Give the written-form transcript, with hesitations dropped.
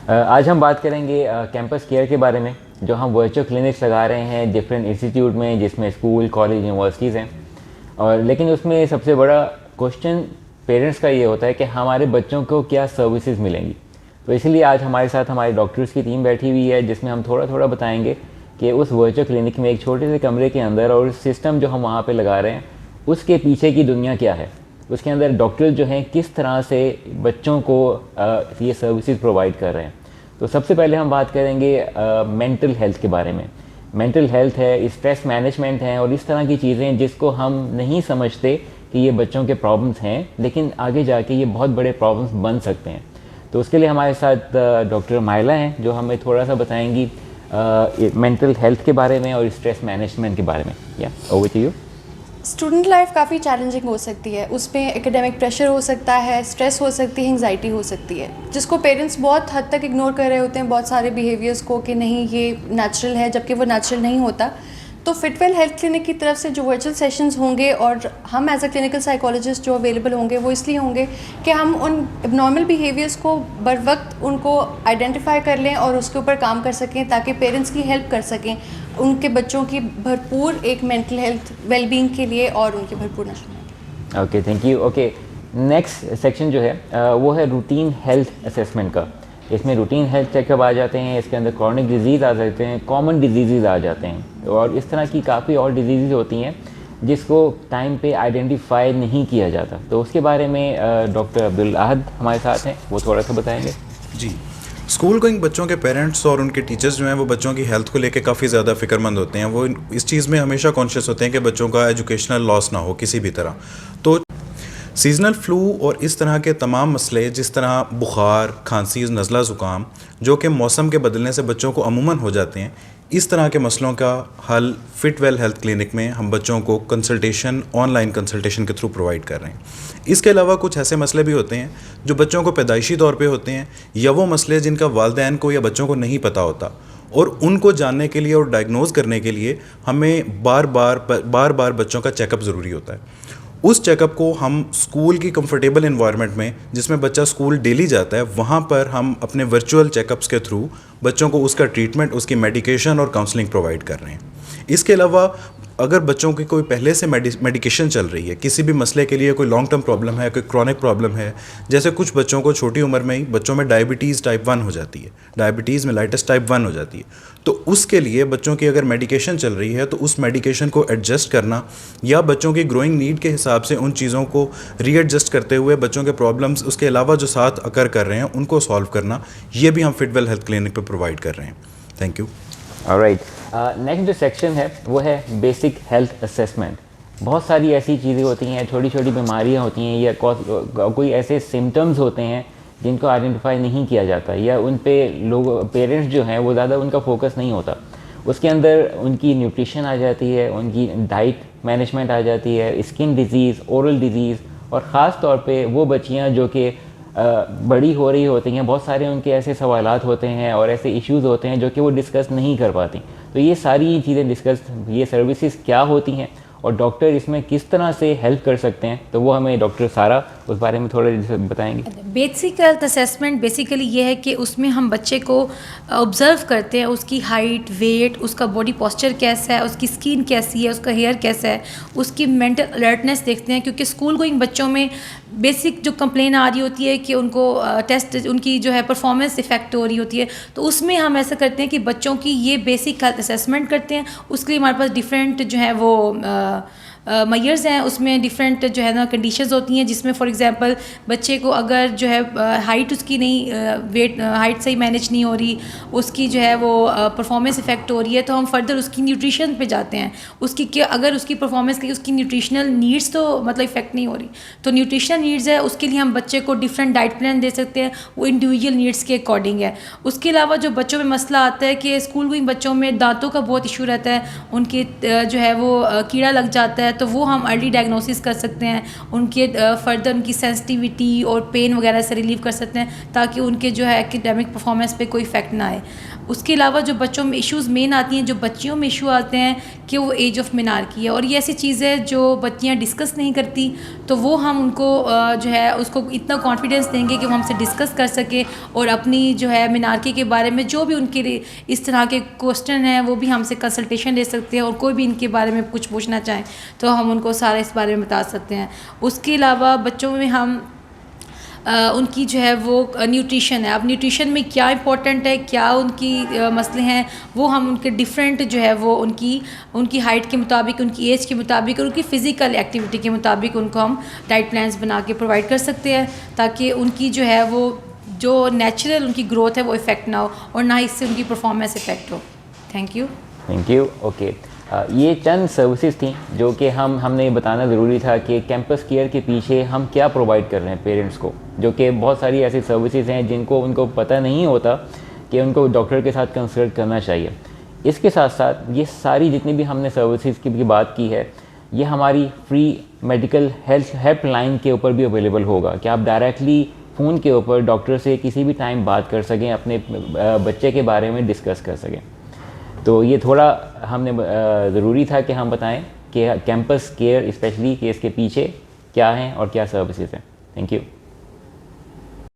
आज हम बात करेंगे कैंपस केयर के बारे में, जो हम वर्चुअल क्लिनिक्स लगा रहे हैं डिफरेंट इंस्टीट्यूट में, जिसमें स्कूल, कॉलेज, यूनिवर्सिटीज़ हैं। और लेकिन उसमें सबसे बड़ा क्वेश्चन पेरेंट्स का ये होता है कि हमारे बच्चों को क्या सर्विसेज मिलेंगी। तो इसलिए आज हमारे साथ हमारे डॉक्टर्स की टीम बैठी हुई है, जिसमें हम थोड़ा थोड़ा बताएंगे कि उस वर्चुअल क्लिनिक में एक छोटे से कमरे के अंदर और सिस्टम जो हम वहाँ पे लगा रहे हैं उसके पीछे की दुनिया क्या है, उसके अंदर डॉक्टर जो हैं किस तरह से बच्चों को ये सर्विसेज प्रोवाइड कर रहे हैं। तो सबसे पहले हम बात करेंगे मेंटल हेल्थ के बारे में। मेंटल हेल्थ है, स्ट्रेस मैनेजमेंट है और इस तरह की चीज़ें जिसको हम नहीं समझते कि ये बच्चों के प्रॉब्लम्स हैं, लेकिन आगे जाके ये बहुत बड़े प्रॉब्लम्स बन सकते हैं। तो उसके लिए हमारे साथ डॉक्टर माइला हैं, जो हमें थोड़ा सा बताएंगी मेंटल हेल्थ के बारे में और स्ट्रेस मैनेजमेंट के बारे में। या over to you. Student life काफ़ी चैलेंजिंग हो सकती है। उसमें एकेडमिक प्रेशर हो सकता है, स्ट्रेस हो सकती है, एंग्जाइटी हो सकती है, जिसको पेरेंट्स बहुत हद तक इग्नोर कर रहे होते हैं बहुत सारे बिहेवियर्स को कि नहीं ये नेचुरल है, जबकि वो नेचुरल नहीं होता। तो फिटवेल हेल्थ क्लिनिक की तरफ से जो वर्चुअल सेशंस होंगे और हम एज अ क्लिनिकल साइकोलॉजिस्ट जो अवेलेबल होंगे वो इसलिए होंगे कि हम उन एबनॉर्मल बिहेवियर्स को बर वक्त उनको आइडेंटिफाई कर लें और उसके ऊपर काम कर सकें, ताकि पेरेंट्स की हेल्प कर सकें उनके बच्चों की भरपूर एक मेंटल हेल्थ वेलबींग के लिए और उनकी भरपूर नशो। Okay, thank you. Okay, next section जो है वो है रूटीन हेल्थ असेसमेंट का। इसमें रूटीन हेल्थ चेकअप आ जाते हैं, इसके अंदर क्रॉनिक डिजीज़ आ सकते हैं, कॉमन डिजीज़ आ जाते हैं और इस तरह की काफ़ी और डिजीज़ होती हैं जिसको टाइम पे आइडेंटिफाई नहीं किया जाता। तो उसके बारे में डॉक्टर अब्दुल अहद हमारे साथ हैं, वो थोड़ा सा बताएंगे। जी, स्कूल गोइंग बच्चों के पेरेंट्स और उनके टीचर्स जो हैं वो बच्चों की हेल्थ को लेकर काफ़ी ज़्यादा फिक्रमंद होते हैं। वो इस चीज़ में हमेशा कॉन्शियस होते हैं कि बच्चों का एजुकेशनल लॉस ना हो किसी भी तरह। तो सीजनल फ्लू और इस तरह के तमाम मसले, जिस तरह बुखार, खांसी, नज़ला ज़ुकाम, जो कि मौसम के बदलने से बच्चों को अमूमन हो जाते हैं, इस तरह के मसलों का हल फिटवेल हेल्थ क्लिनिक में हम बच्चों को कंसल्टेशन, ऑनलाइन कंसल्टेशन के थ्रू प्रोवाइड कर रहे हैं। इसके अलावा कुछ ऐसे मसले भी होते हैं जो बच्चों को पैदाइशी तौर पे होते हैं, या वो मसले जिनका वालिदैन को या बच्चों को नहीं पता होता, और उनको जानने के लिए और डायग्नोज करने के लिए हमें बार बार बच्चों का चेकअप ज़रूरी होता है। उस चेकअप को हम स्कूल की कंफर्टेबल इन्वायरमेंट में, जिसमें बच्चा स्कूल डेली जाता है, वहाँ पर हम अपने वर्चुअल चेकअप्स के थ्रू बच्चों को उसका ट्रीटमेंट, उसकी मेडिकेशन और काउंसलिंग प्रोवाइड कर रहे हैं। इसके अलावा अगर बच्चों की कोई पहले से मेडिकेशन चल रही है, किसी भी मसले के लिए, कोई लॉन्ग टर्म प्रॉब्लम है, कोई क्रॉनिक प्रॉब्लम है, जैसे कुछ बच्चों को छोटी उम्र में ही बच्चों में डायबिटीज़ टाइप 1 हो जाती है, डायबिटीज़ मेलाइटस टाइप 1 हो जाती है, तो उसके लिए बच्चों की अगर मेडिकेशन चल रही है तो उस मेडिकेशन को एडजस्ट करना, या बच्चों की ग्रोइंग नीड के हिसाब से उन चीज़ों को रीएडजस्ट करते हुए बच्चों के प्रॉब्लम्स उसके अलावा जो साथ अकर कर रहे हैं उनको सॉल्व करना, ये भी हम फिटवेल हेल्थ क्लिनिक पर प्रोवाइड कर रहे हैं। Thank you. ऑलराइट, नेक्स्ट जो सेक्शन है वो है बेसिक हेल्थ असेसमेंट। बहुत सारी ऐसी चीज़ें होती हैं, छोटी छोटी बीमारियां होती हैं, या कोई ऐसे सिम्टम्स होते हैं जिनको आइडेंटिफाई नहीं किया जाता, या उन पे लोग, पेरेंट्स जो हैं वो ज़्यादा उनका फोकस नहीं होता। उसके अंदर उनकी न्यूट्रिशन आ जाती है, उनकी डाइट मैनेजमेंट आ जाती है, स्किन डिजीज़, ओरल डिजीज़, और ख़ास तौर पे वो बच्चियाँ जो कि बड़ी हो रही होती हैं, बहुत सारे उनके ऐसे सवालात होते हैं और ऐसे इश्यूज़ होते हैं जो कि वो डिस्कस नहीं कर पाती। तो ये सारी चीज़ें डिस्कस, ये सर्विसेज क्या होती हैं और डॉक्टर इसमें किस तरह से हेल्प कर सकते हैं, तो वो हमें डॉक्टर सारा उस बारे में थोड़ा बताएंगे। बेसिक हेल्थ असेसमेंट बेसिकली ये है कि उसमें हम बच्चे को ऑब्ज़र्व करते हैं, उसकी हाइट, वेट, उसका बॉडी पोस्चर कैसा है, उसकी स्किन कैसी है, उसका हेयर कैसा है, उसकी मेंटल अलर्टनेस देखते हैं। क्योंकि स्कूल गोइंग बच्चों में बेसिक जो कंप्लेन आ रही होती है कि उनको टेस्ट, उनकी जो है परफॉर्मेंस इफेक्ट हो रही होती है, तो उसमें हम ऐसा करते हैं कि बच्चों की ये बेसिक हेल्थ असेसमेंट करते हैं। उसके लिए हमारे पास डिफरेंट जो है वो मयर्स हैं, उसमें डिफरेंट जो है ना कंडीशंस होती हैं, जिसमें फॉर एग्जांपल बच्चे को अगर जो है हाइट उसकी नहीं, वेट हाइट सही मैनेज नहीं हो रही, उसकी जो है वो परफॉर्मेंस इफेक्ट हो रही है, तो हम फर्दर उसकी न्यूट्रिशन पे जाते हैं। उसकी क्या, अगर उसकी परफॉर्मेंस की, उसकी न्यूट्रिशनल नीड्स तो मतलब इफेक्ट नहीं हो रही, तो न्यूट्रिशनल नीड्स है, उसके लिए हम बच्चे को डिफरेंट डाइट प्लान दे सकते हैं, वो इंडिविजुअल नीड्स के अकॉर्डिंग है। उसके अलावा जो बच्चों में मसला आता है कि स्कूल गोइंग बच्चों में दांतों का बहुत इशू रहता है, उनके जो है वो कीड़ा लग जाता है, तो वो हम अर्ली डायग्नोसिस कर सकते हैं, उनके फर्दर उनकी सेंसिटिविटी और पेन वगैरह से रिलीव कर सकते हैं ताकि उनके जो है एकेडमिक परफॉर्मेंस पे कोई इफेक्ट ना आए। उसके अलावा जो बच्चों में इश्यूज़ मेन आती हैं, जो बच्चियों में इशू आते हैं कि वो एज ऑफ मिनार्की है, और ये ऐसी चीज़ है जो बच्चियाँ डिस्कस नहीं करती, तो वो हम उनको जो है उसको इतना कॉन्फिडेंस देंगे कि वो हमसे डिस्कस कर सके और अपनी जो है मिनार्की के बारे में जो भी उनके लिए इस तरह के क्वेश्चन हैं वो भी हमसे कंसल्टेशन ले सकते हैं, और कोई भी इनके बारे में कुछ पूछना चाहें तो हम उनको सारा इस बारे में बता सकते हैं। उसके अलावा बच्चों में हम उनकी जो है वो न्यूट्रिशन है, अब न्यूट्रिशन में क्या इंपॉर्टेंट है, क्या उनकी मसले हैं, वो हम उनके डिफरेंट जो है वो उनकी हाइट के मुताबिक, उनकी एज के मुताबिक और उनकी फ़िज़िकल एक्टिविटी के मुताबिक उनको हम डाइट प्लान्स बना के प्रोवाइड कर सकते हैं ताकि उनकी जो है वो जो नेचुरल उनकी ग्रोथ है वो इफ़ेक्ट ना हो और ना इससे उनकी परफॉर्मेंस इफ़ेक्ट हो। Thank you. ओके, ये चंद सर्विसेज थी जो कि हमने बताना ज़रूरी था कि कैंपस केयर के पीछे हम क्या प्रोवाइड कर रहे हैं पेरेंट्स को, जो कि बहुत सारी ऐसी सर्विसेज हैं जिनको उनको पता नहीं होता कि उनको डॉक्टर के साथ कंसल्ट करना चाहिए। इसके साथ साथ ये सारी जितनी भी हमने सर्विसेज की भी बात की है, ये हमारी फ्री मेडिकल हेल्थ हेल्पलाइन के ऊपर भी अवेलेबल होगा कि आप डायरेक्टली फ़ोन के ऊपर डॉक्टर से किसी भी टाइम बात कर सकें, अपने बच्चे के बारे में डिस्कस कर सकें। तो ये थोड़ा हमने ज़रूरी था कि हम बताएं कि कैंपस केयर स्पेशली कि इसके पीछे क्या हैं और क्या सर्विसेज हैं। Thank you.